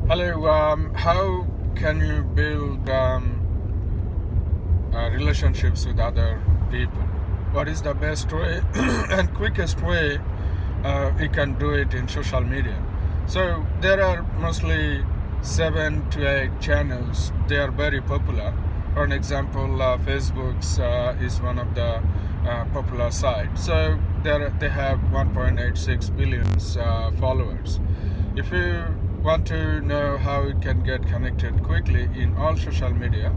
Hello, how can you build relationships with other people? What is the best way and quickest way you can do it in social media? So there are mostly 7 to 8 channels. They are very popular. For an example, Facebook's is one of the popular sites. So they have 1.86 billion followers. If you want to know how you can get connected quickly in all social media,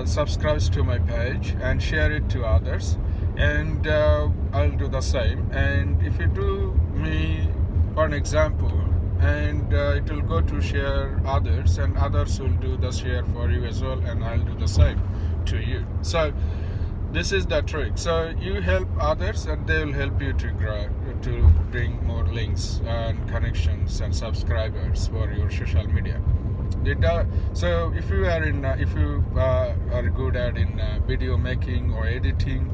subscribe to my page and share it to others, and I'll do the same. And if you do me for an example, and it will go to share others, and others will do the share for you as well, and I'll do the same to you. So this is the trick. So you help others and they will help you to grow, to bring more links and connections and subscribers for your social media. So if you are are good at in video making or editing,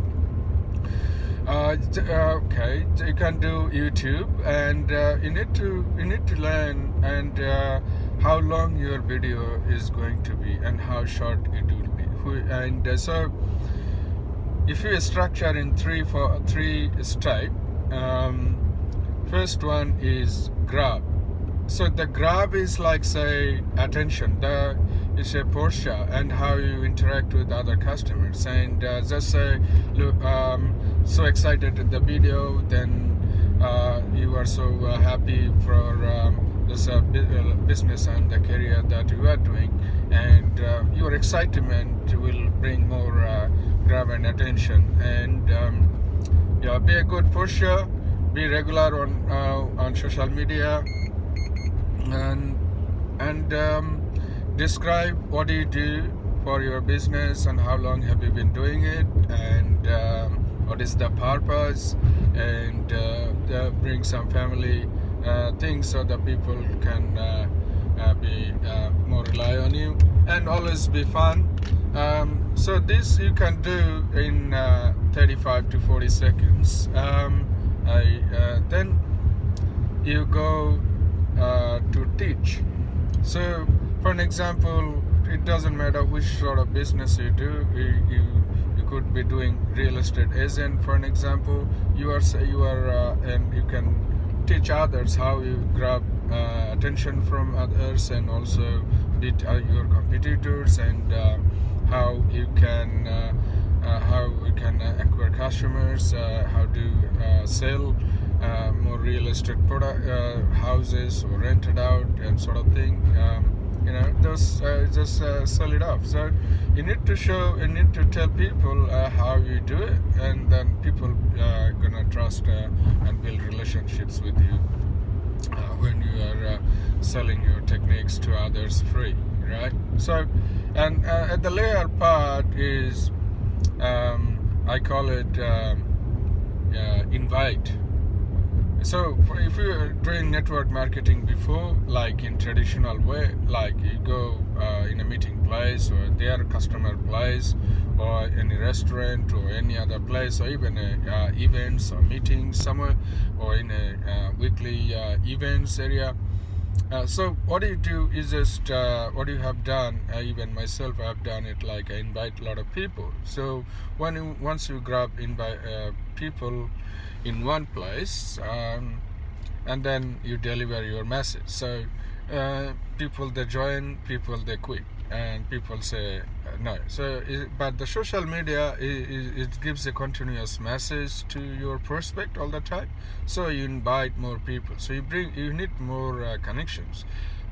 okay, you can do YouTube, and you need to learn and how long your video is going to be and how short it will be. And so if you structure in three steps, first one is grab. So the grab is like, say, attention. It's a posture and how you interact with other customers. And just say, look, so excited at the video, then you are so happy for this business and the career that you are doing, and your excitement will bring more grab and attention. And yeah, be a good pusher, be regular on social media, and describe what do you do for your business and how long have you been doing it, and what is the purpose, and bring some family things so that people can be more rely on you, and always be fun. So this you can do in 35 to 40 seconds. Then you go to teach. So for an example, it doesn't matter which sort of business you do. You could be doing real estate agent, for an example. You are and you can teach others how you grab attention from others, and also beat your competitors, and how you can acquire customers, how to sell more real estate product houses, or rent it out and sort of thing. Just sell it off. So you need to tell people how you do it, and then people gonna trust and build relationships with you when you are selling your techniques to others free, right? So, and at the layer part is I call it invite. So if you are doing network marketing before, like in traditional way, like you go in a meeting place or their customer place, or any restaurant or any other place, or even events or meetings somewhere, or in a weekly events area. So what you do is just what you have done. Even myself, I have done it. Like I invite a lot of people. So once you invite people in one place, and then you deliver your message. So people they join, people they quit, and people say no. So but the social media it gives a continuous message to your prospect all the time. So you invite more people. So you need more connections.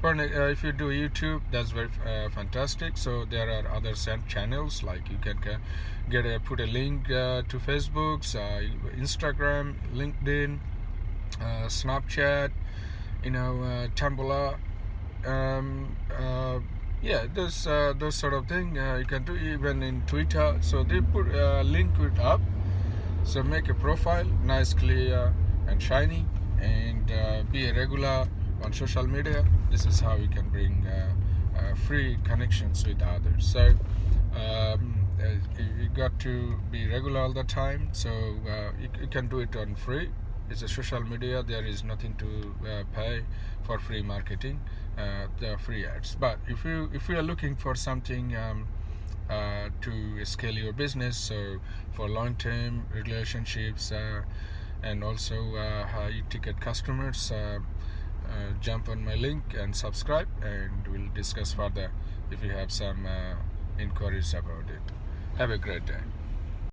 If you do YouTube, that's very fantastic. So there are other channels, like you can put a link to Facebook, Instagram, LinkedIn, Snapchat, Tumblr. Yeah, those sort of thing you can do even in Twitter. So they put link it up. So make a profile, nice, clear, and shiny, and be a regular on social media. This is how you can bring free connections with others. So you got to be regular all the time. So you can do it on free. It's a social media. There is nothing to pay for free marketing, the free ads. But if you are looking for something to scale your business, so for long-term relationships and also high ticket customers, jump on my link and subscribe, and we'll discuss further if you have some inquiries about it. Have a great day.